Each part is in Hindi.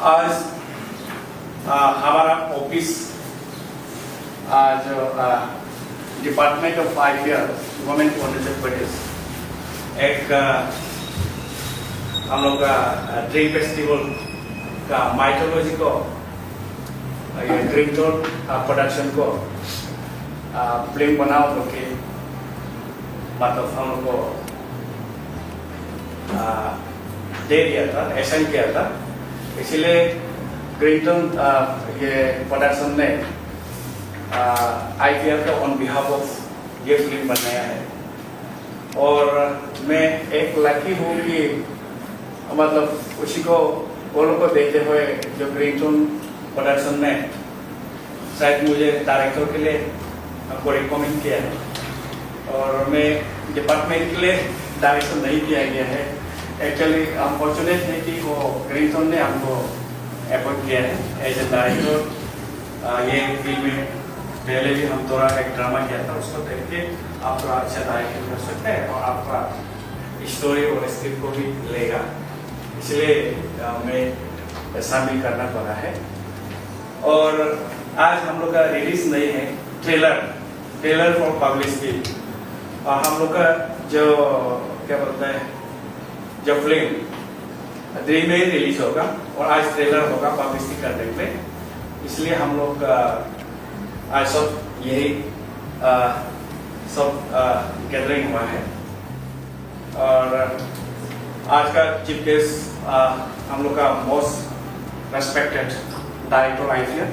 आज हमारा ऑफिस जो department of IPR government college of British एक हम लोग का ड्रीम फेस्टिवल का माइथोलॉजी को ये ग्रीनटोन प्रोडक्शन को फिल्म बनाओ करके मतलब हम लोग को दे दिया था, एसन किया था। इसलिए ग्रीनटोन ये प्रोडक्शन ने आईपीआर का ऑन बिहाफ ऑफ ये फिल्म बनाया है। और मैं एक लकी हूँ कि मतलब उसी को वो लोग को देखते हुए जो ग्रीनटोन प्रोडक्शन ने शायद मुझे डायरेक्टर के लिए आपको रिकमेंड किया है। और मैं डिपार्टमेंट के लिए डायरेक्शन नहीं किया गया है। एक्चुअली अनफॉर्चुनेट है कि वो ग्रीनटोन ने हमको अपॉइंट किया है एज ए डायरेक्टर। ये फिल्म में पहले भी हम थोड़ा एक ड्रामा किया था, उसको देख के आप थोड़ा अच्छा डायरेक्शन कर सकते हैं और आपका स्टोरी और स्क्रिप्ट को भी लेगा। इसलिए मैं शामिल करना पड़ा है। और आज हम लोग का रिलीज नहीं है, ट्रेलर फॉर पब्लिसिटी। और हम लोग का जो क्या बोलते हैं जो फिल्म ड्रीम में रिलीज होगा और आज ट्रेलर होगा पब्लिसिटी करने के लिए। इसलिए हम लोग आज सब यही सब गैदरिंग हुआ है। और आज का चीफ गेस्ट हम लोग का मोस्ट रेस्पेक्टेड डायरेक्टर आईपीआर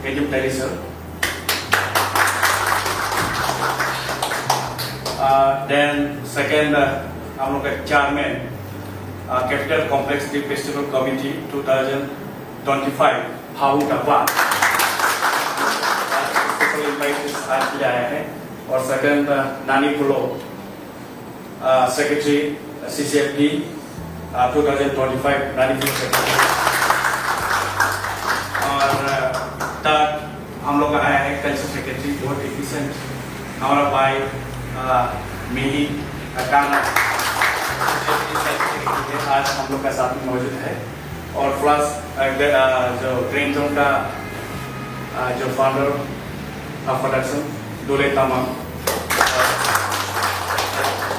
एजिम टेरी सर। देन सेकेंड हम लोग का chairman capital complex dream festival committee 2025 how टपा आज किया है। और सेकेंड नानी पुलो सेक्रेटरी CCFD 2025 नानी पुलो सेक्रेटरी। और थर्ड हम लोग का आया है कल्चर सेक्रेटरी बहुत एफिशिएंट हमारा भाई मिली काना आज हम लोग का साथ में मौजूद है। और प्लस जो ग्रीनटोन का जो फाउंडर ऑफ प्रोडक्शन दूल्हे तमाम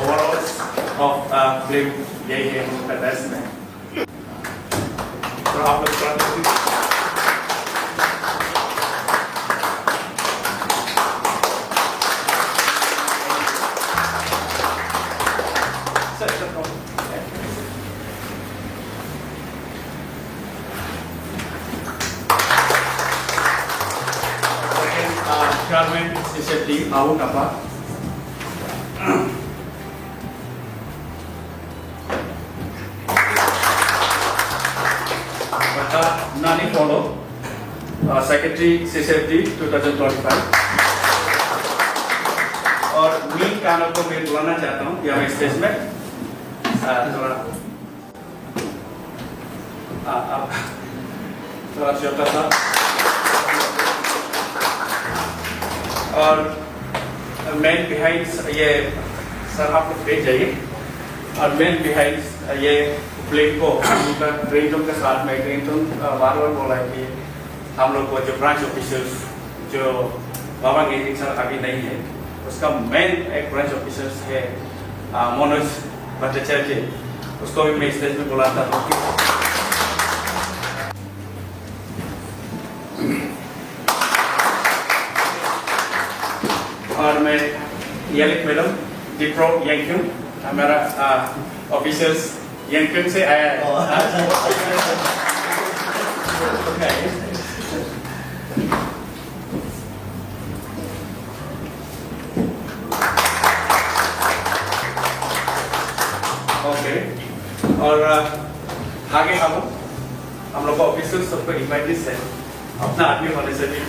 ओवरऑल ऑफ फिल्म यही है हम लोग का देश में। तो आप लोग Chairman CCFD out apa? Maka Nani follow Secretary CCFD 2025। और मीन कानों को मैं बुलाना चाहता हूँ यहाँ स्टेज में थोड़ा छोटा सा। और मैन बिहाइंड ये सर आप लोग देख जाइए। और मैन बिहाइंड ये फिल्म को उनका ग्रीनटोन के साथ में ग्रीनटोन बार बार बोला है कि हम लोग को जो ब्रांच ऑफिसर्स जो बाबा गेजिंग सर अभी नहीं है उसका मेन एक ब्रांच ऑफिसर्स है मनोज भट्टाचार्य, उसको भी मैं स्टेज में बुलाता हूँ। और मैं यालिक मैडम डिप्रो यंगक्यून हमारा ऑफिसर्स यंगक्यून से आया है। ओके और आगे हम लोग का ऑफिसर सबको इन्वाइट है अपना आदमी होने से भी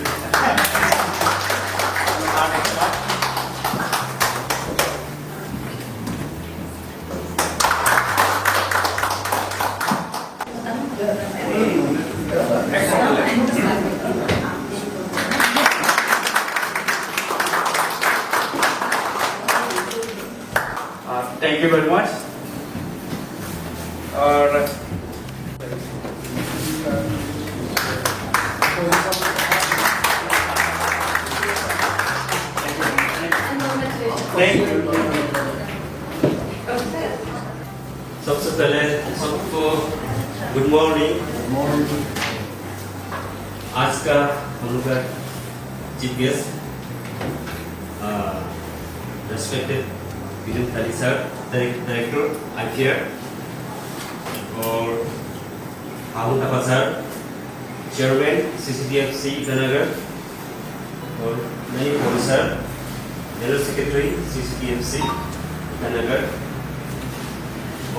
थैंक यू वेरी मच। और सबसे पहले सबको गुड मॉर्निंग। आज का हम लोग का चीफ गेस्ट रेस्पेक्टेड विजन थाली सर, डायरेक्टर IPR, और हामुद अफा सर, चेयरमैन CCDFC ईटानगर, और नई Modi sir, general secretary CCDFC Itanagar,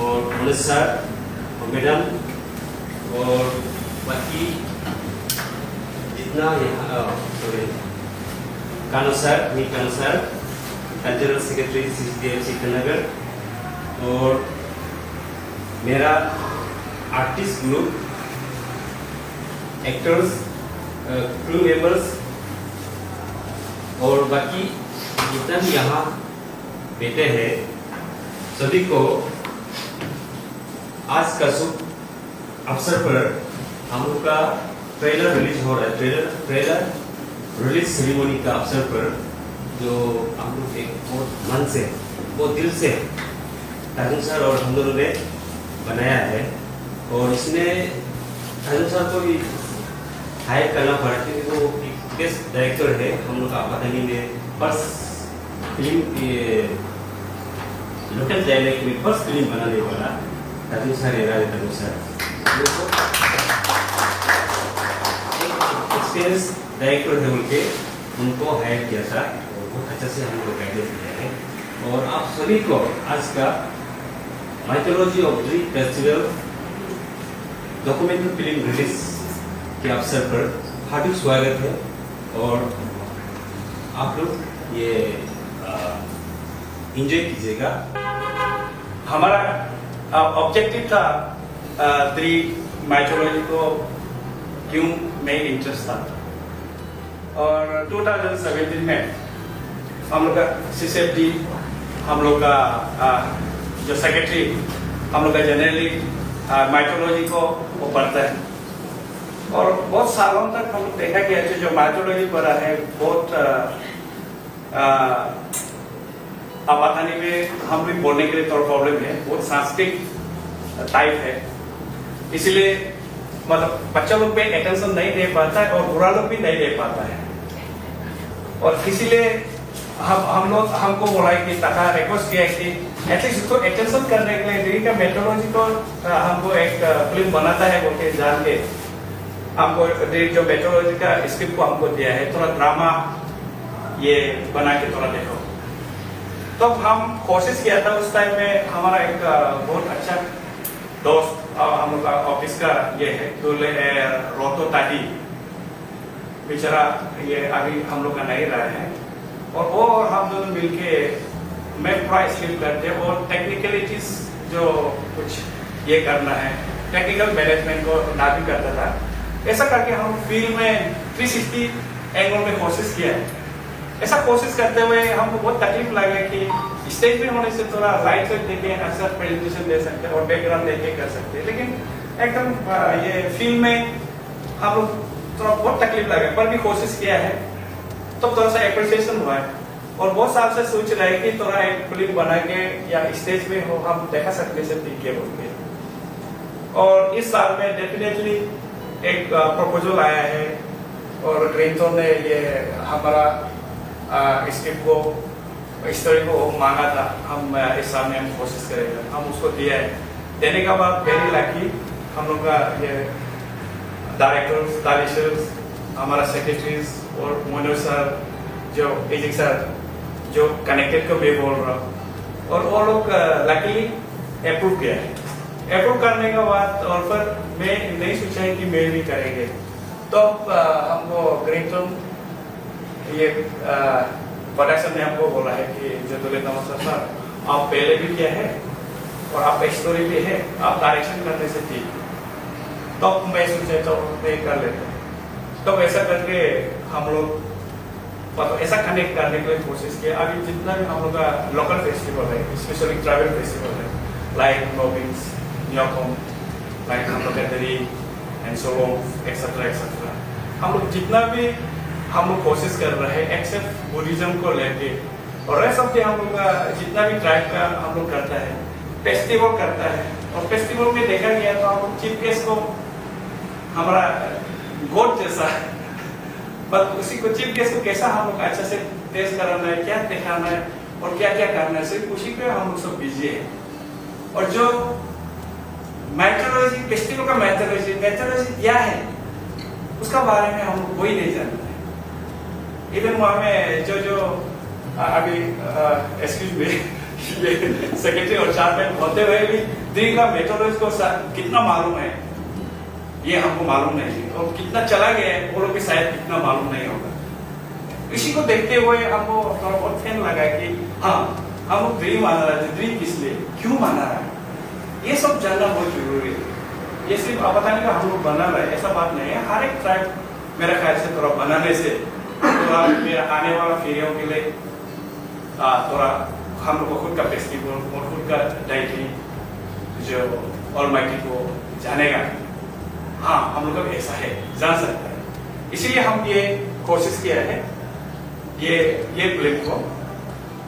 और मनोज सर और मैडम, और बाकी जितना यहाँ कानो sir, general secretary CCDFC Itanagar, और मेरा artist group, actors, crew members, और बाकी जितना भी यहाँ बैठे हैं सभी को आज का शुभ अवसर पर हम लोग का ट्रेलर रिलीज हो रहा है। ट्रेलर रिलीज सेरेमनी का अवसर पर जो हम लोग एक बहुत मन से, बहुत दिल से ताजुन सर और हम दोनों ने बनाया है, और इसमें ताजुन सर को भी हायर करना पड़ा क्योंकि वो एक गेस्ट डायरेक्टर है। हम लोग का पतानी में फर्स्ट फिल्म, लोकल डायलेक्ट में फर्स्ट फिल्म बनाने वाला ताजुन सर एक्सपीरियंस डायरेक्टर है, उनके उनको हायर किया था और बहुत अच्छा से हमको गाइडेंस दिया है। और आप सभी को आज का mythology of dream festival documentary film release के अवसर पर हार्दिक स्वागत है। और आप लोग ये एंजॉय कीजिएगा। हमारा ऑब्जेक्टिव था माइथोलॉजी को क्यों मेन इंटरेस्ट था, और 2017 में हम लोग का CCFD, हम लोग का जो सेक्रेटरी, हम लोग का जनरली माइथोलॉजी को वो पढ़ता है, और बहुत सालों तक हम लोग देखा कि अच्छा जो माइथोलॉजी पढ़ा है बहुत आबादी में हम भी बोलने के लिए थोड़ा प्रॉब्लम है, बहुत सांस्कृतिक टाइप है, इसलिए मतलब बच्चा लोग पे अटेंशन नहीं दे पाता है और बुरा लोग भी नहीं दे पाता है। और इसीलिए हमको बोला कि तथा रिक्वेस्ट किया कि एटलीस्ट इसको अटेंशन करने के लिए ड्रीम का मेथोडोलॉजी को हमको एक फिल्म बनाता है बोल के जान के हमको जो मेथोडोलॉजी का स्क्रिप्ट को हमको दिया है, थोड़ा ड्रामा ये बना के थोड़ा देखो। तो हम कोशिश किया था उस टाइम में। हमारा एक बहुत अच्छा दोस्त हम लोग का ऑफिस का ये है रोतो ताटी, बेचारा ये अभी हम लोग का नहीं रहा है, और वो हम दोनों मिलके मैं पूरा स्लिप करते और टेक्निकलिटीज जो कुछ ये करना है, टेक्निकल मैनेजमेंट को ना भी करता था। ऐसा करके हम फिल्म में 360 एंगल में कोशिश किया है। ऐसा कोशिश करते हुए हमको बहुत तकलीफ लगा कि स्टेज में होने से थोड़ा लाइट से देके अक्सर प्रेजेंटेशन दे सकते हैं और बैकग्राउंड देके कर सकते हैं, लेकिन एकदम ये फिल्म में हम लोग थोड़ा बहुत तकलीफ लगा, पर भी कोशिश किया है तो थोड़ा सा एप्रिसिएशन हुआ है। और बहुत साल से सोच रहे कि थोड़ा एक फिल्म बना के या स्टेज में हो हम देखा सकते से के बोल के। और इस साल में डेफिनेटली एक प्रपोजल आया है और ग्रीनथॉर्न ने ये हमारा स्क्रिप्ट को, स्टोरी को मांगा था। हम इस साल में हम कोशिश करेंगे, हम उसको दिया है। देने का बाद वेरी लकी हम लोग का ये डायरेक्टर्स, डायरेक्टर्स, हमारा सेक्रेटरीज और मनोज सर, जो एजिक सर जो कनेक्टेड को मैं बोल रहा हूँ, और वो लोग लकीली अप्रूव किया है। अप्रूव करने का बाद और फिर मैं नहीं सोचा है कि मैं भी करेंगे, तो हमको ग्रीनटन ये प्रोडक्शन ने हमको बोला है कि जदुल्ला नमस्कार सर, आप पहले भी किया है और आप स्टोरी भी है, आप डायरेक्शन करने से थी, तो मैं सोचे तो मैं कर लेते हैं। तो ऐसा करके हम लोग ऐसा कनेक्ट करने के लिए कोशिश किया। अभी जितना भी हम लोग का लोकल फेस्टिवल है, स्पेशली ट्राइबल फेस्टिवल है, लाइक नोबिन्स, न्योकोम, लाइक हम लोग का दरी एंड सोलोंग एक्सेट्रा एक्सेट्रा, हम लोग जितना भी हम लोग कोशिश कर रहे हैं एक्सेप्ट बुद्धिज्म को लेके, और रेस्ट ऑफ हम लोग का जितना भी ट्राइब का हम लोग करता है, फेस्टिवल करता है। और फेस्टिवल में देखा गया तो हम लोग चीफ गेस्ट को हमारा गॉड जैसा, बट उसी को चीफ गेस्ट को कैसा हम लोग अच्छा से टेस्ट कराना है, क्या दिखाना है और क्या क्या करना है, सिर्फ उसी पे हम लोग सब बिजी है। और जो मैथोलॉजी, फेस्टिवल का मैथोलॉजी क्या है उसका बारे में हम लोग कोई नहीं जानता है। इवन वहाँ में जो अभी एक्सक्यूज मी ये सेक्रेटरी और चेयरमैन होते हुए भी दी का मेथोडोलॉजी को कितना मालूम है ये हमको मालूम नहीं है, और कितना चला गया है वो लोग भी शायद कितना मालूम नहीं होगा। इसी को देखते हुए हमको थोड़ा बहुत फैन लगा कि हाँ, हम लोग ड्रीम माना रहे थे, ड्रीम किस लिए, क्यों माना रहा है, ये सब जानना बहुत जरूरी है। ये सिर्फ बताने का हम लोग बना रहे ऐसा बात नहीं है। हर एक ट्राइब मेरा ख्याल से थोड़ा बनाने से थोड़ा मेरा आने वाला पीढ़ियों के लिए थोड़ा हम लोग को खुद का फेस्टिवल और खुद का डाइटी जो ऑलमाइटी को जानेगा, हाँ हम लोग का ऐसा है, जान सकता है। इसीलिए हम ये कोशिश किया है ये फिल्म को,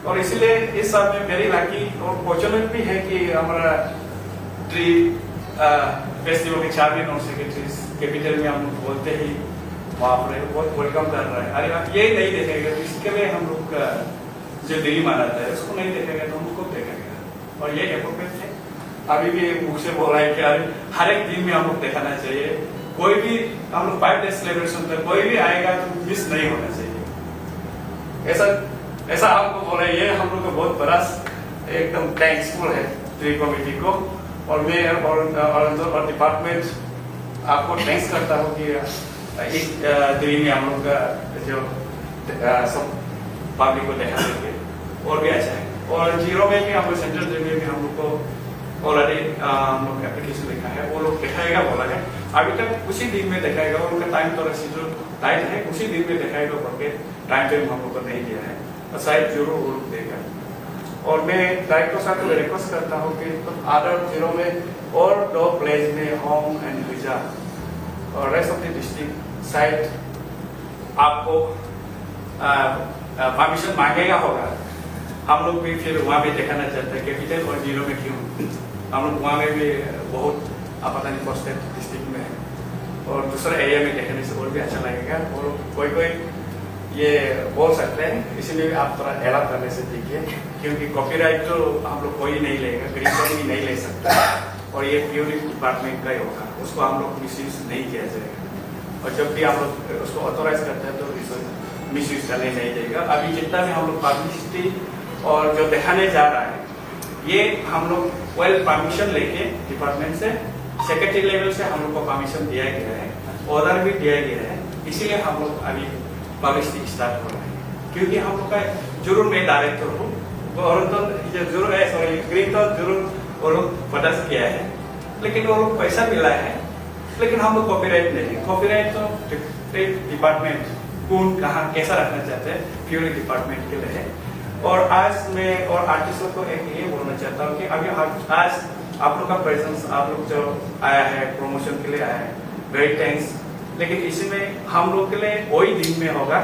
और इसलिए इस साल में मेरी लकी और फॉर्चुनेट भी है कि हमारा ट्री फेस्टिवल के चेयरमैन और सेक्रेटरी कैपिटल में हम लोग बोलते ही वहाँ पर बहुत वेलकम कर रहा है। अरे आप ये नहीं देखेंगे तो इसके लिए हम लोग जो दिल्ली मनाता है उसको नहीं देखेंगे तो हम उसको देखेंगे, और ये एप्रोप्रिएट है। अभी भी मुख से बोला है कि हर एक दिन में हम लोग दिखाना चाहिए, कोई भी हम लोग 5 डेज सेलिब्रेशन में कोई भी आएगा तो मिस नहीं होना चाहिए, ऐसा हमको बोला है। ये हम लोग को बहुत बड़ा एकदम थैंक्सफुल है ट्री कमेटी को, और मैं और डिपार्टमेंट आपको थैंक्स करता हूँ कि इस दिन में हम लोग का जो सब पब्लिक को देखा देंगे और भी अच्छा है। और जीरो में भी हम लोग सेंट्रल जेल में भी हम लोग को ऑलरेडी हम लोग एप्लीकेशन लिखा है, वो लोग दिखाएगा बोला है। अभी तक उसी दिन में दिखाएगा, उनका टाइम थोड़ा शेड्यूल टाइट है, उसी दिन में दिखाएगा करके टाइम फ्रेम हम लोग को नहीं दिया है, तो शायद जरूर वो लोग देगा। और मैं डायरेक्टर साहब को रिक्वेस्ट करता हूँ कि आदर जीरो में और 2 प्लेस में होम एंड विजा और रेस्ट ऑफ द डिस्ट्रिक्ट शायद आपको परमिशन मांगेगा होगा। हम लोग भी फिर वहाँ भी दिखाना चाहते हैं कैपिटल और जीरो में क्यों, हम लोग वहाँ में भी बहुत पता नहीं पोस्टेड डिस्ट्रिक्ट में है, और दूसरे एरिया में देखने से और भी अच्छा लगेगा। और कोई ये बोल सकते हैं, इसलिए भी आप थोड़ा अलाउ करने से देखिए, क्योंकि कॉपीराइट तो हम लोग कोई नहीं लेगा, ग्रीन भी नहीं ले सकता, और ये प्योरली डिपार्टमेंट का ही होगा, उसको हम लोग मिसयूज नहीं किया जाएगा। और जब भी हम लोग उसको ऑथोराइज करते हैं तो मिसयूज करने नहीं देगा। अभी जितना भी हम लोग पब्लिसिटी और जो दिखाने जा रहा है, ये हम लोग वेल परमिशन लेके डिपार्टमेंट से, सेक्रेटरी लेवल से हम लोग को परमिशन दिया गया है, ऑर्डर भी दिया गया है। इसीलिए हम लोग अभी पब्लिसिटी स्टार्ट हो रहा है, क्योंकि हम लोग का जरूर मैं डायरेक्टर हूँ, और तो जरूर है, सॉरी ग्रीन तो जरूर वो लोग प्रोडक्ट किया है, लेकिन वो लोग पैसा मिला है, लेकिन हम लोग कॉपीराइट नहीं, कॉपीराइट तो डिपार्टमेंट कौन कहाँ कैसा रखना चाहते हैं प्योरली डिपार्टमेंट के लिए है। और आज मैं और आर्टिस्टों को एक ये बोलना चाहता हूँ कि अभी आज आप लोग का प्रेजेंस, आप लोग जो आया है प्रमोशन के लिए आया है, वेरी थैंक्स। लेकिन इसमें हम लोग के लिए वही दिन में होगा,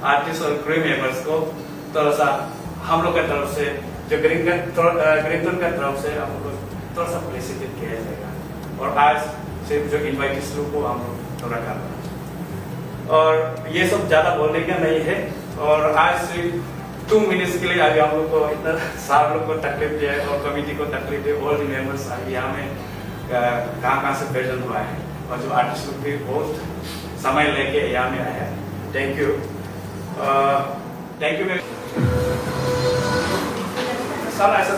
आर्टिस्ट और क्रू मेंबर्स को थोड़ा सा हम लोग का तरफ से, जो ग्रीनटन का तरफ से हम लोग थोड़ा सा फेलिसिटेट किया जाएगा। और आज सिर्फ जो इन्वाइटेड लोग को हम लोग थोड़ा करना, और ये सब ज्यादा बोलने का नहीं है। और आज सिर्फ 2 मिनट्स के लिए अभी हम लोग को इतना सारे लोग को तकलीफ दिया है, और कमेटी को तकलीफ दी, ऑल द मेंबर्स अभी यहाँ में कहाँ से प्रेजेंट हुआ है, और जो आर्टिस्ट लोग भी बहुत समय लेके यहाँ में आए हैं। Thank you, thank you. Sir ऐसा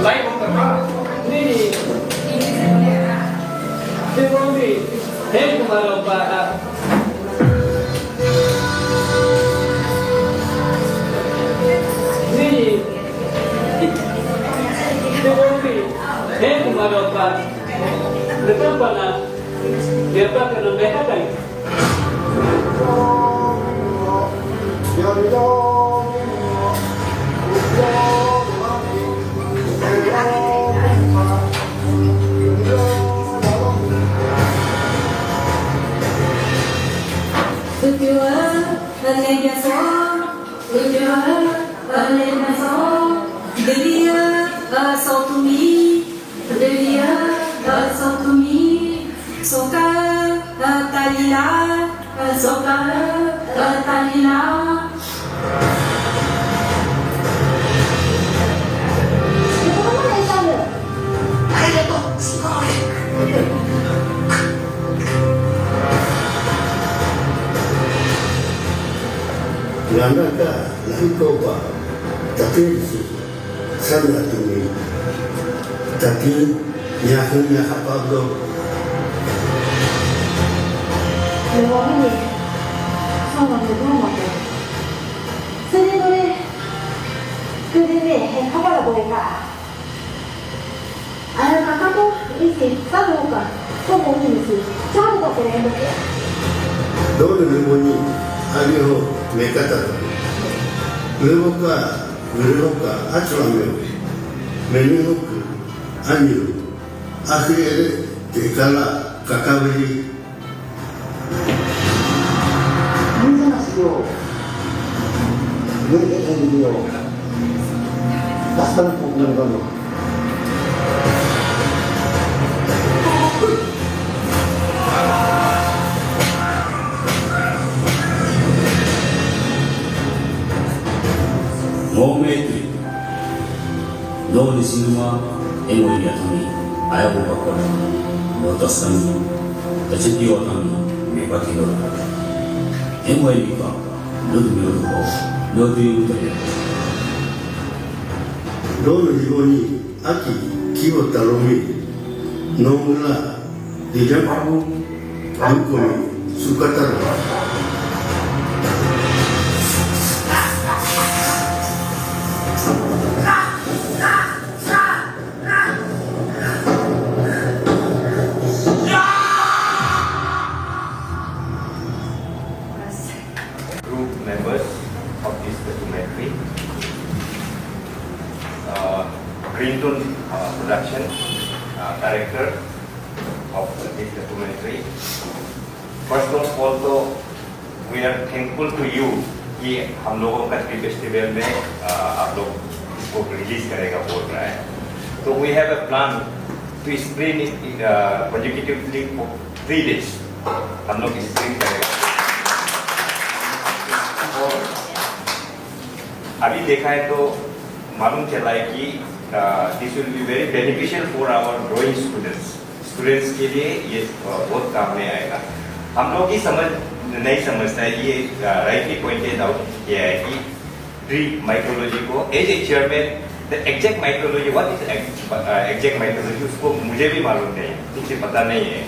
लाइव होकर नहीं Devomi, hey kumalopa. Ni Devomi, hey kumalopa. Lepas mana dia pakai mereka kan? Lanaka lahikoba tatensi sana tumi tatin nyahnya hapagdo Devomi, sono di nuovo. Se ne dove che deve è capala boica. Alla kakapo isi sabuka. Como isi. Sabu ko kere. dole limoni aliho mekata levoka achwame menihoku anyu akhire tekala kakaweli Munasyo Nede endio Dastan pugnodono Mometri, Doni Sinuma, Emo Yatami, Ayabu Bakar, Lotasami, Tachiti Otami, Mepati Lora, Emo Yika, Ludmiro, Lodi Utaya. dole limoni aki kiwo talomi nomula dijapabu ankoni sukatara Group members of this documentary. Greenton Production, director of this documentary. First of all, तो we are thankful to you कि हम लोगों का ट्री फेस्टिवल में आप लोग इसको रिलीज करेगा बोल रहा है. तो we have a plan to screen it consecutively for 3 days. हम लोग स्क्रीन करेगा. और अभी देखा है तो मालूम चला है कि this will be very beneficial for our drawing students के लिए ये बहुत काम में आएगा. हम लोग ही नहीं समझता है. ये राइटली पॉइंटेड आउट किया है कि ट्री माइक्रोलॉजी को as a chairman the exact micrology what is exact micrology उसको मुझे भी मालूम नहीं, मुझे पता नहीं है.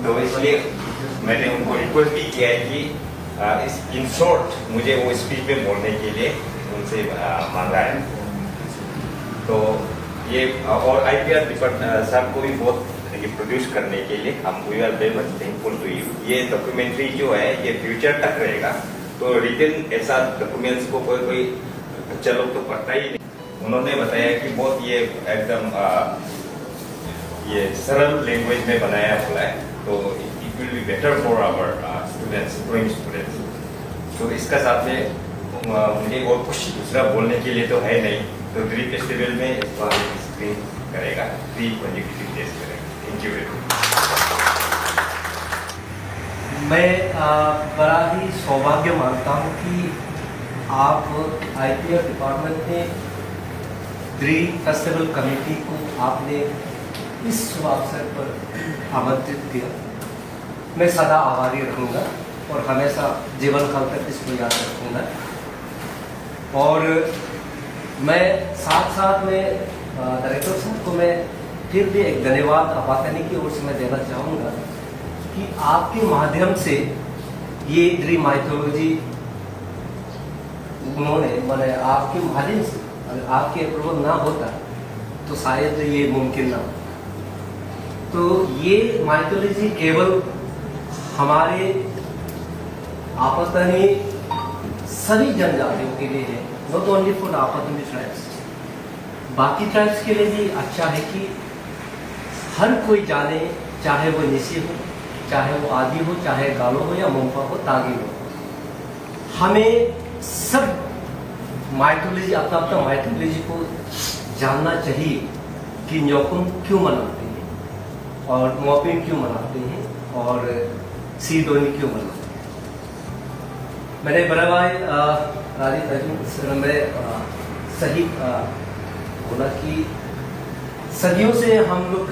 तो इसलिए मैंने उनको रिक्वेस्ट भी किया है कि इन शॉर्ट मुझे वो स्पीच में बोलने के लिए उनसे मांगा है. तो ये और IPR साहब को भी बहुत प्रोड्यूस करने के लिए हम we are very much thankful to you. ये डॉक्यूमेंट्री जो है ये फ्यूचर तक रहेगा. तो रिटन ऐसा डॉक्यूमेंट्स को कोई चलो तो पढ़ता ही नहीं. उन्होंने बताया कि बहुत ये एकदम ये सरल लैंग्वेज में बनाया हुआ है. तो it will be better for our students, drawing students. तो इसका साथ में मुझे और कुछ दूसरा बोलने के लिए तो है नहीं. तो ट्री फेस्टिवल में इसको स्क्रीन करेगा, 3 consecutive days करेगा. Thank you very much. मैं बड़ा ही सौभाग्य मानता हूँ कि आप IPR डिपार्टमेंट ने ट्री फेस्टिवल कमेटी को आपने इस शुभ अवसर पर आमंत्रित किया. मैं सदा आभारी रहूँगा और हमेशा जीवन काल तक इसको याद रखूँगा. और मैं साथ साथ में डायरेक्टर साहब को मैं फिर भी एक धन्यवाद आपातनी की ओर से मैं देना चाहूँगा कि आपके माध्यम से ये द्री माइथोलॉजी उन्होंने मैंने आपके माध्यम से अगर आपके अप्रूवल ना होता तो शायद ये मुमकिन ना हो। तो ये माइथोलॉजी केवल हमारे आपतनी सभी जनजातियों के लिए है, नॉट ओनली फॉर आपतनी ट्राइब्स, बाकी ट्राइब्स के लिए भी अच्छा है कि हर कोई जाने, चाहे वो निसी हो, चाहे वो आदि हो, चाहे गालो हो या मोम्पा हो, तागी हो। हमें सब माइथोलॉजी अपना माइथोलॉजी को जानना चाहिए कि न्योकुम क्यों मनाते हैं और मोपिन क्यों मनाते हैं और सीडोनी क्यों मनाते हैं। मैंने बड़ा भाई राजीव अर्जुन सर में सही बोला कि सदियों से हम लोग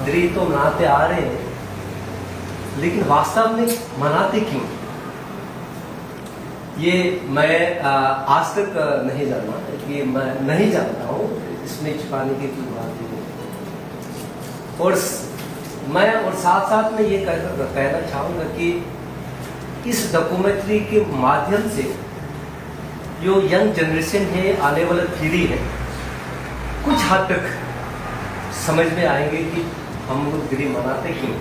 द्री तो मनाते आ रहे हैं, लेकिन वास्तव में मनाते क्यों, ये मैं आज तक नहीं जाना, कि मैं नहीं जानता हूँ, इसमें छुपाने की कोई बात नहीं। और मैं और साथ साथ में ये कहना चाहूँगा कि इस डॉक्यूमेंट्री के माध्यम से जो यंग जनरेशन है, आने वाला पीढ़ी है, कुछ हद तक समझ में आएंगे कि हम लोग द्री मनाते क्यों।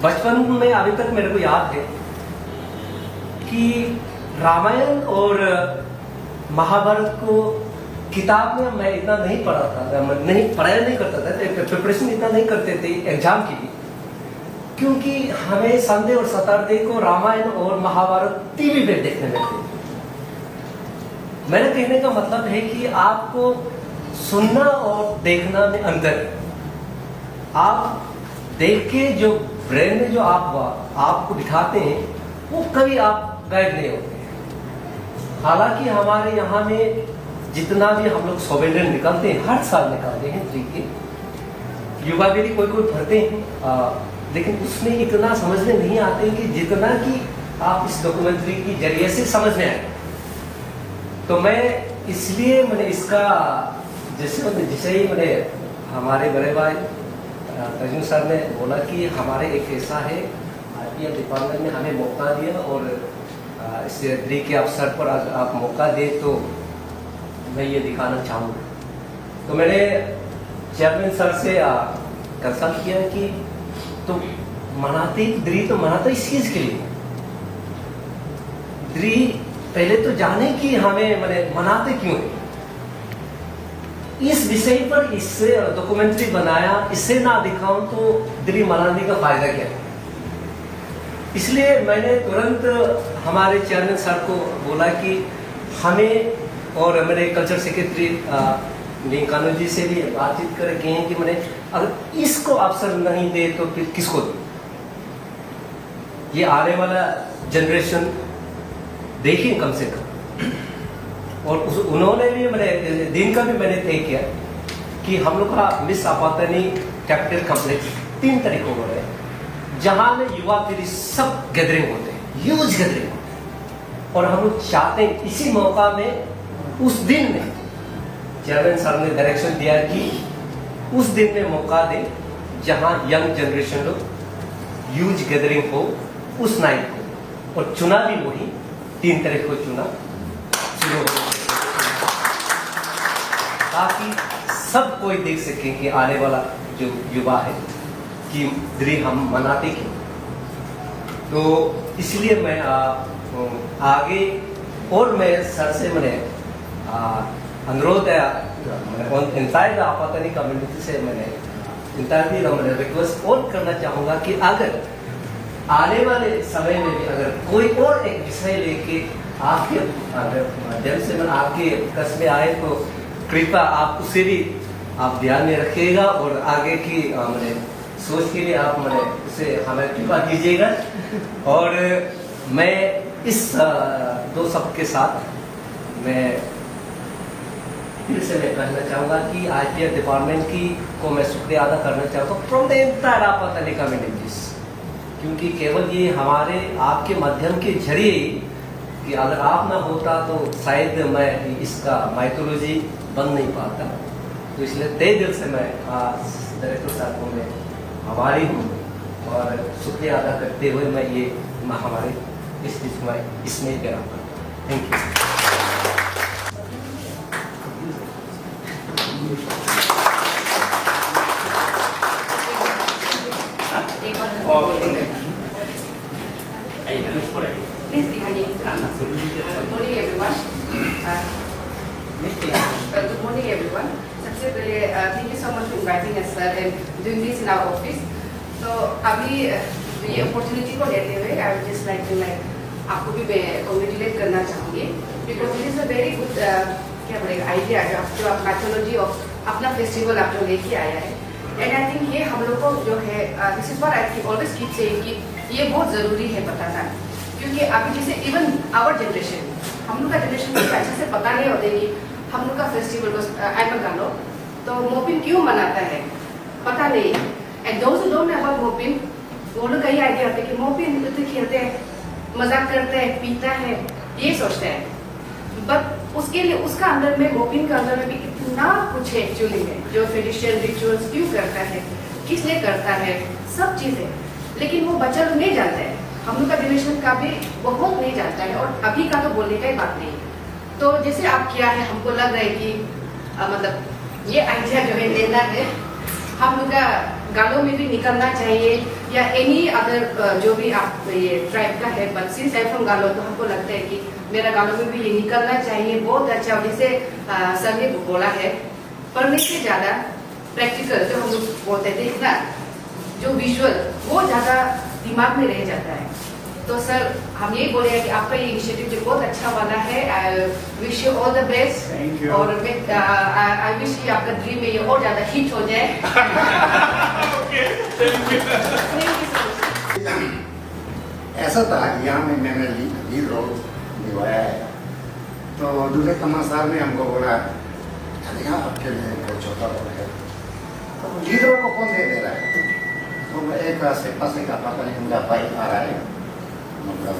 बचपन में अभी तक मेरे को याद है कि रामायण और महाभारत को किताब में मैं इतना नहीं पढ़ा था, पढ़ाया नहीं करता था, प्रिपरेशन इतना नहीं करते थे एग्जाम के लिए, क्योंकि हमें संडे और सैटरडे को रामायण और महाभारत टीवी पे देखने में थे। मेरे कहने का मतलब है कि आपको सुनना और देखना में अंतर है। आप देख के जो ब्रेन में जो आपको बिठाते हैं वो कभी आप गाइड नहीं होते। हालांकि हमारे यहाँ में जितना भी हम लोग सोवेनियर निकालते हैं, हर साल निकालते हैं ट्री के, युवा भी कोई भरते हैं, लेकिन उसमें इतना समझ में नहीं आते कि जितना कि आप इस डॉक्यूमेंट्री की जरिए से समझ में आए। तो मैं इसलिए मैंने इसका जिसे ही मैंने हमारे बड़े भाई अर्जुन सर ने बोला कि हमारे एक ऐसा है आईपीएल डिपार्टमेंट ने हमें मौका दिया और इस द्री के अवसर पर आप मौका दे तो मैं ये दिखाना चाहूँगा। तो मैंने चेयरमैन सर से कंसल्ट किया कि तो मनाते द्री तो मनाते इस चीज के लिए, द्री पहले तो जाने कि हमें मनाते क्यों है। इस विषय पर इससे डॉक्यूमेंट्री बनाया, इससे ना दिखाऊं तो द्री मनाने का फायदा क्या है। इसलिए मैंने तुरंत हमारे चेयरमैन सर को बोला कि हमें, और मेरे कल्चर सेक्रेटरी नीकानो जी से भी बातचीत करके हैं कि मैंने अगर इसको अवसर नहीं दे तो फिर किसको दे। ये आने वाला जनरेशन देखिए कम से कम। और उन्होंने भी मैंने दिन का भी मैंने तय किया कि हम लोग का मिस आपातनी कैपिटल कॉम्प्लेक्स 3 तरीकों को है, जहां में युवा पीढ़ी सब गैदरिंग होते हैं, ह्यूज गैदरिंग होते हैं। और हम लोग चाहते हैं इसी मौका में, उस दिन में चेयरमैन सर ने डायरेक्शन दिया कि उस दिन में मौका दे जहां यंग जनरेशन लोग ह्यूज गैदरिंग हो उस नाइट को, और चुना भी वही 3 तारीख को चुना ताकि सब कोई देख सके कि आने वाला जो युवा है कि द्री हम मनाते क्यों। तो इसलिए मैं आगे और मैं सर से मैंने अनुरोध है, इंटायर आपातनी कम्युनिटी से मैंने रिक्वेस्ट और करना चाहूँगा कि अगर आने वाले समय में भी अगर कोई और एक विषय लेके आपके माध्यम से मैं आपके कस्बे आए तो कृपया आप उसे भी आप ध्यान में रखिएगा और आगे की मैंने सोच के लिए आप मैंने उसे हमें कृपा कीजिएगा। और मैं इस 2 शब्द के साथ मैं फिर से मैं कहना चाहूँगा कि आईपीएल डिपार्टमेंट की को मैं शुक्रिया अदा करना चाहता हूँ फ्रॉम द एंटायर आपातनी कम्युनिटीज, क्योंकि केवल ये हमारे आपके माध्यम के जरिए कि अगर आप ना होता तो शायद मैं इसका माइथोलॉजी बन नहीं पाता। तो इसलिए तहे दिल से मैं डायरेक्टर साहब को मैं आभारी हूँ और शुक्रिया अदा करते हुए मैं ये हमारे इस चीज़ को इसमें कह रहा हूँ। Thank you. Please be hanging. Good morning, everyone. Good morning, everyone. सबसे पहले thank you so much for inviting us, sir, and doing this in our office. तो अभी ये opportunity को लेते हुए I would just like to आपको भी मैं congratulate करना चाहूँगी because it is a very good क्या बोलेगा idea जो आप mythology of अपना festival आप जो लेके आया है and I think ये हम लोग को जो है this is what I always keep saying कि ये बहुत ज़रूरी है बताना क्योंकि अभी जैसे इवन आवर जनरेशन हम लोग का जनरेशन को अच्छे से पता नहीं होता कि हम लोग का फेस्टिवल को आइमन का लो तो मोपिन क्यों मनाता है पता नहीं एंड दोस्त लोग अबाउट मोपिन वो लोग का ये आइडिया होता है कि मोपिन तो खेलते हैं मजाक करते हैं पीता है ये सोचते हैं बट उसके लिए उसका अंदर में मोपिन का अंदर में भी इतना कुछ है एक्चुअली में जो ट्रेडिशन रिचुअल्स क्यों करता है किस लिए करता है सब चीज़ें लेकिन वो बच्चा लोग नहीं जानते हैं हम लोग का जनरेशन का भी बहुत नहीं जानता है और अभी का तो बोलने का ही बात नहीं तो जैसे आप किया है हमको लग रहा है कि मतलब ये आइडिया जो है लेना है हम लोग का गालों में भी निकलना चाहिए या एनी अदर जो भी आप ये ट्राइब का है बट सिंस आई फ्रॉम गालो तो हमको लगता है कि मेरा गालों में भी ये निकलना चाहिए बहुत अच्छा जैसे सर ने बोला है पढ़ने से ज़्यादा प्रैक्टिकल जो हम लोग बोलते थे ना जो विजुअल वो ज़्यादा दिमाग में रह जाता है तो सर हम यही बोले हैं कि आपका ये इनिशिएटिव जो बहुत अच्छा वाला है I wish you all the best और आई विश कि आपका ड्रीम में ये और ज़्यादा हिट हो जाए ऐसा था कि यहाँ में मैंने लीड रोल निभाया है तो दूसरे कमल साहब ने हमको बोला यहाँ आपके लिए बहुत छोटा रोल है तो लीड रोल को कौन दे रहा है तो एक सेपा से का पता नहीं मुझे भाई आ रहा है मतलब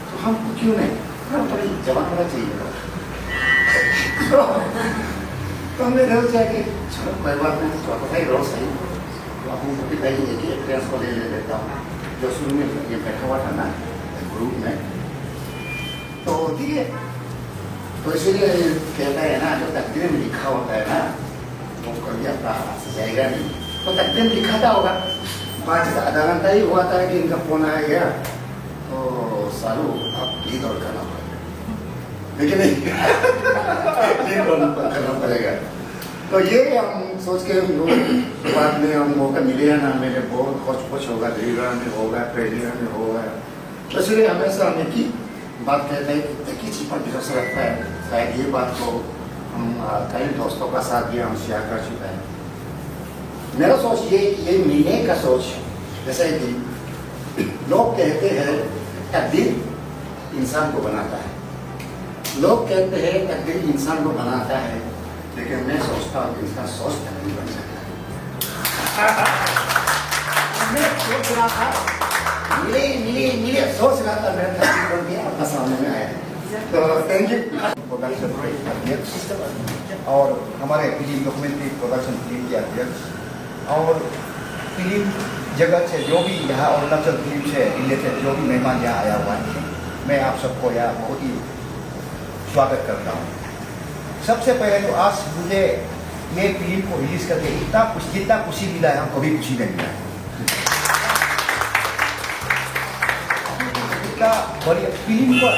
तो हमको क्यों नहीं हम थोड़ी जवान होना चाहिए तो हमने रोल किया कि चलो कोई बात नहीं तो आपको भाई रोल सही तो आप उनको भी कहीं एक ही एक्सपीरियंस को ले लेता हूँ जो शुरू में ये बैठा हुआ था ना ग्रुप में तो ठीक है तो इसीलिए कहता है ना जो तकदीर में लिखा होता है ना वो कभी अपना जाएगा नहीं तो तकदीर लिखा था होगा बाद आधा घंटा ही हुआ था कि इनका फोन आ गया तो सालू आप लीड और करना पड़ेगा लेकिन नहीं लीड और करना पड़ेगा तो ये हम सोच के बाद में हम मौका मिले हैं ना मेरे बहुत कुछ होगा लीडर में होगा प्रेसिडेंट में होगा तो इसलिए हमेशा हम की बात कहते हैं एक ही चीज पर विश्वास रखता है शायद ये बात को हम कई दोस्तों का साथ भी हम शेयर कर चुका है मेरा सोच ये मिलने का सोच जैसे कि लोग कहते हैं तकदीर इंसान को बनाता है लोग कहते हैं तकदीर इंसान को बनाता है लेकिन मैं सोचता हूँ कि इसका सोच तकदीर बन सकता है मैं सोच रहा था मिले सोच रहा था मेरा तकदीर बन गया आपका सामने में आया तो थैंक यू प्रोडक्शन और हमारे फिल्म डॉक्यूमेंट्री प्रोडक्शन टीम के अध्यक्ष और फिल्म जगत से जो भी यहाँ अरुणाचल फिल्म से रिलेटेड जो भी मेहमान यहाँ आया हुआ है मैं आप सबको यहाँ बहुत ही स्वागत करता हूँ सबसे पहले तो आज मुझे ये फिल्म को रिलीज करके जितना खुशी मिला है हम कभी खुशी नहीं मिला इतना बड़ी फिल्म को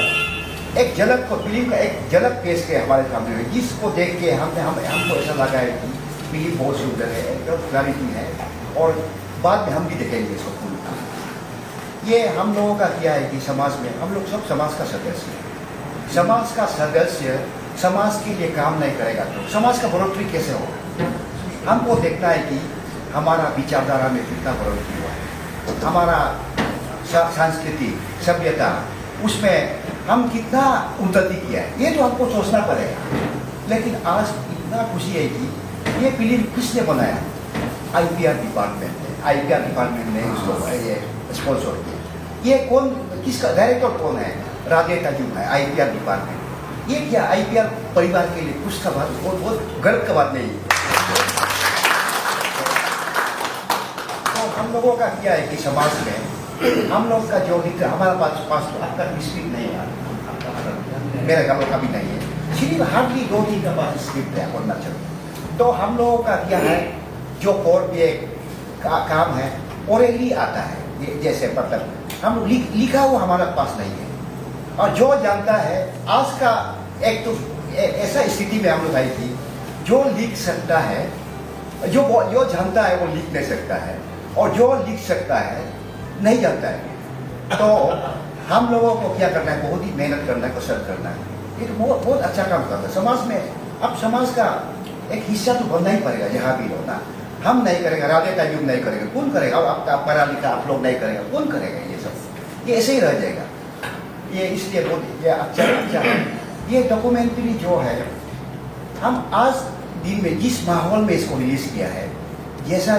एक झलक को फिल्म का एक झलक पेश किया हमारे सामने में जिसको देख के हमको ऐसा लगा है कि फिल्म बहुत सुंदर है एकदम क्लैरिटी है और बाद में हम भी देखेंगे इसको पूर्ण ये हम लोगों का क्या है कि समाज में हम लोग सब समाज का सदस्य है समाज का सदस्य समाज के लिए काम नहीं करेगा तो समाज का बढ़ोतरी कैसे होगा हमको देखना है कि हमारा विचारधारा में कितना बढ़ोतरी हुआ है हमारा संस्कृति सभ्यता उसमें हम कितना उन्नति किया है ये तो हमको सोचना पड़ेगा लेकिन आज इतना खुशी है कि ये फिल्म किसने बनाया IPR डिपार्टमेंट ने IPR डिपार्टमेंट ने इसको ये स्पॉन्सर किया ये कौन किसका डायरेक्टर कौन है राधे तजुम है IPR डिपार्टमेंट ये क्या आईपीएल परिवार के लिए कुछ का बात बहुत गर्व का बात नहीं। तो हम लोगों का क्या है कि समाज में हम लोग का जो हमारा पास आपका स्क्रिप्ट नहीं है, मेरा गाँव का भी नहीं है, सिर्फ हार्डली 2-3 का पास स्क्रिप्ट है अरुणाचल। तो हम लोगों का क्या है जो कोर पे काम है ओरली आता है, जैसे मतलब हम लिखा हुआ हमारा पास नहीं है। और जो जानता है आज का एक तो ऐसा स्थिति में हम लोग आई थी, जो लिख सकता है जो जानता है वो लिख नहीं सकता है, और जो लिख सकता है नहीं जानता है। तो हम लोगों को क्या करना है, बहुत ही मेहनत करना है, कसरत करना है। ये तो बहुत अच्छा काम करता है समाज में। अब समाज का एक हिस्सा तो बनना ही पड़ेगा जहाँ भी हो ना। हम नहीं करेंगे, राधे तायुब नहीं करेगा, कौन करेगा? अब आपका पढ़ा लिखा आप लोग नहीं करेगा, कौन करेगा? ये सब ये ऐसे ही रह जाएगा। ये इसलिए बहुत ये अच्छा है। ये डॉक्यूमेंट्री जो है हम आज दिन में जिस माहौल में इसको रिलीज किया है, जैसा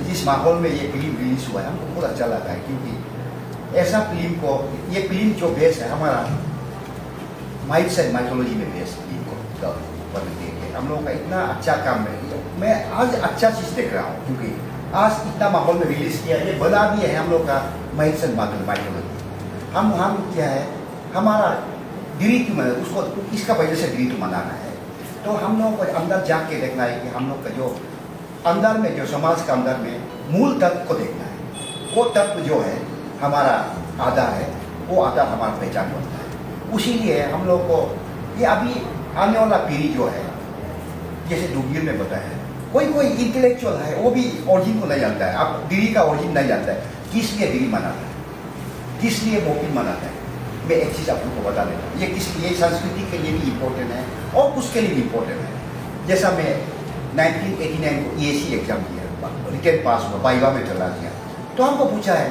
जिस माहौल में ये फिल्म रिलीज हुआ है, हमको बहुत अच्छा लगा है। क्योंकि ऐसा फिल्म को, ये फिल्म जो बेस है हमारा माइथ्स एंड माइथोलॉजी में बेस फिल्म को हम लोगों का इतना अच्छा काम है। मैं आज अच्छा चीज़ देख रहा हूँ, क्योंकि आज इतना माहौल में रिलीज किया, ये बना भी है हम लोग का माइथ्स एंड माइथोलॉजी। हम क्या है हमारा गिरीतु में उसको इसका वजह से गिरीतु मनाना है। तो हम लोगों को अंदर जाके देखना है कि हम लोग का जो अंदर में जो समाज का अंदर में मूल तत्व को देखना है। वो तत्व जो है हमारा आधा है, वो आधा हमारा पहचान बनता है। उसीलिए हम लोग को ये अभी आने वाला पीढ़ी जो है, जैसे डुगिल में बताया है, कोई इंटेलेक्चुअल है वो भी ओरिजिन को नहीं जानता है। आप दिल्ली का ओरिजिन नहीं जानता है, किस लिए दिल्ली मनाता है, किस लिए मोपिन मनाता है। मैं एक चीज़ आप लोग को बता देता हूँ, ये संस्कृति के लिए भी इम्पोर्टेंट है और उसके लिए भी इम्पोर्टेंट है। जैसा मैं 1989 को EAC एग्जाम दिया, रिटर्न पास हुआ, बाइवा में चला गया, तो हमको पूछा है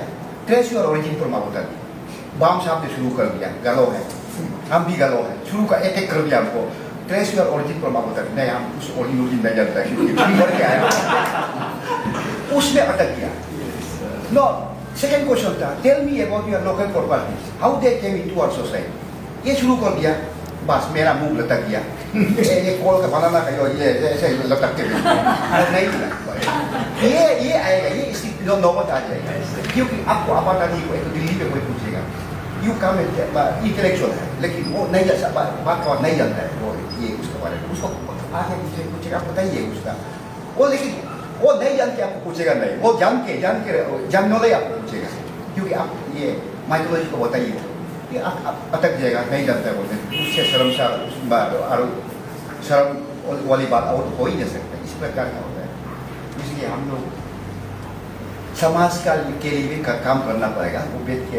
ट्रेस योर ओरिजिन फ्रॉम अवतार। बाम साहब ने शुरू कर दिया, गलो है, हम भी गलो है, शुरू का एक कर दिया हमको, ट्रेस योर ओरिजिन फ्रॉम अवतार। नहीं, हम उस ओरिजिन नहीं जानता है, क्योंकि आया उसमें अटक गया। नो, सेकेंड क्वेश्चन था, tell me about your local properties, how they came into our society. ये शुरू कर दिया, बस मेरा मुंह लटक गया। ये कोल का बनाना का ये ऐसे लटक के नहीं मिला। ये आएगा, ये इसकी नौबत आ जाएगा। क्योंकि आपको आपातकाली को एक दिल्ली में कोई पूछेगा, यू कम इंटेलेक्चुअल है, लेकिन वो नहीं बात और नहीं जानता है वो ये उसके बारे में, उसको आगे पूछेगा आप बताइए उसका, वो लेकिन वो नहीं जान के आपको पूछेगा नहीं, वो जान के जानने आपको पूछेगा। क्योंकि आप ये माइथोलॉजी को बताइए, ये अटक जाएगा, नहीं जानता है बोलते, उससे शर्म वाली बात और हो ही नहीं सकता। इस प्रकार का होता है। इसलिए हम लोग समाज का के लिए भी काम करना पड़ेगा। वो बैठ के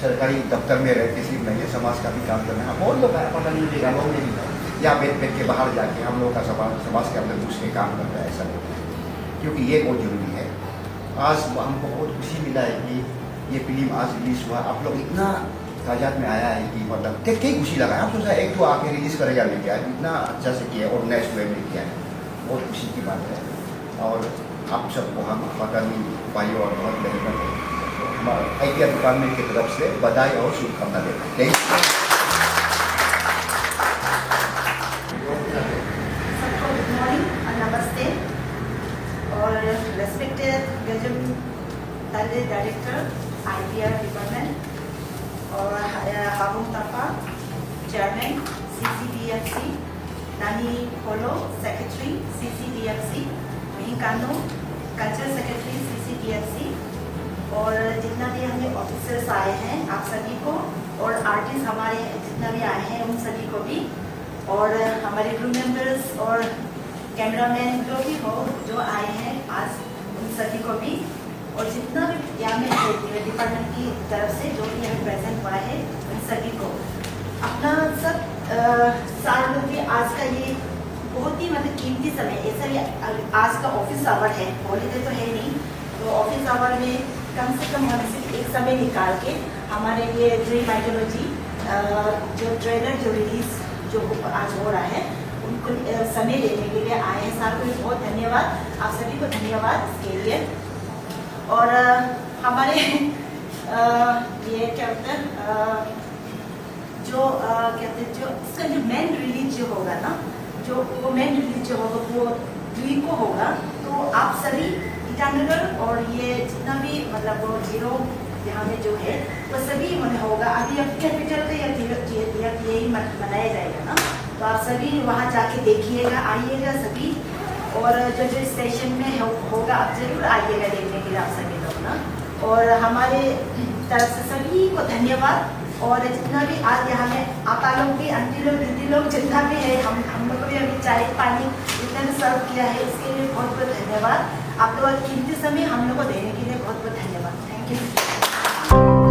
सरकारी दफ्तर में रहते सिर्फ नहीं है, समाज का भी काम करना है। बहुत लोग पता नहीं देगा, लोग नहीं है या बैठ के बाहर जाके हम लोग का समाज के अंदर घुस के काम करता है, ऐसा नहीं है। क्योंकि ये बहुत जरूरी है। आज हमको बहुत खुशी मिला है कि ये फिल्म आज रिलीज हुआ, आप लोग इतना ताजाद में आया है कि मतलब कई खुशी लगा है। आप सोचा एक तो आके रिलीज करेगा नहीं किया, इतना अच्छा से किया, ऑर्गेनाइज वे में किया है, बहुत खुशी की बात है। और आप सबको हम पतानी भाइयों और बहुत बहनों को हमारे IPR डिपार्टमेंट की तरफ से बधाई और शुभकामना देते हैं। Thank you. सबको गुड मॉर्निंग और नमस्ते। और respected Ganjam director IPR department और हाबुम तापा चेयरमैन CCDFC, नानी पोलो सेक्रेटरी CCDFC, कानो कल्चर सेक्रेटरी CCDFC, और जितना भी हमें ऑफिसर्स आए हैं आप सभी को, और आर्टिस्ट हमारे जितना भी आए हैं उन सभी को भी, और हमारे क्रू मेंबर्स और कैमरामैन जो भी हो जो आए हैं आज उन सभी को भी, और जितना भी यहाँ में डिपार्टमेंट की तरफ से जो भी हमें प्रेजेंट हुआ है उन सभी को अपना सब सारे लोग भी आज का ये बहुत ही मतलब कीमती समय, ऐसा भी आज का ऑफिस आवर है, हॉलीडे तो है नहीं, तो ऑफिस आवर में कम से कम हम सिर्फ एक समय निकाल के हमारे लिए ड्रीम माइथोलॉजी जो ट्रेलर जो रिलीज जो आज हो रहा है उनको समय देने के लिए आए हैं। सर को बहुत धन्यवाद, आप सभी को धन्यवाद इसके लिए। और हमारे ये क्या होता है जो कहते हैं जो इसका जो मेन रिलीज जो होगा ना, जो वो मेन रिलीज जो होगा वो 3 को होगा। तो आप सभी ईटानगर और ये जितना भी मतलब वो 0 यहाँ में जो है वो सभी मन होगा। अभी अब कैपिटल का यही मनाया जाएगा ना, तो आप सभी वहाँ जाके देखिएगा, आइएगा सभी। और जो जो स्टेशन में होगा आप जरूर आइएगा देखने के लिए आप सभी लोग ना। और हमारे तरफ से सभी को धन्यवाद। और जितना भी आज यहाँ में आपा लोग भी, आंटी लोग, दीदी लोग जितना भी है, हम लोग को भी अभी चाय पानी जितना भी सर्व किया है इसके लिए बहुत बहुत धन्यवाद। आप लोग कीमती समय हम लोग को देने के लिए बहुत बहुत धन्यवाद। Thank you.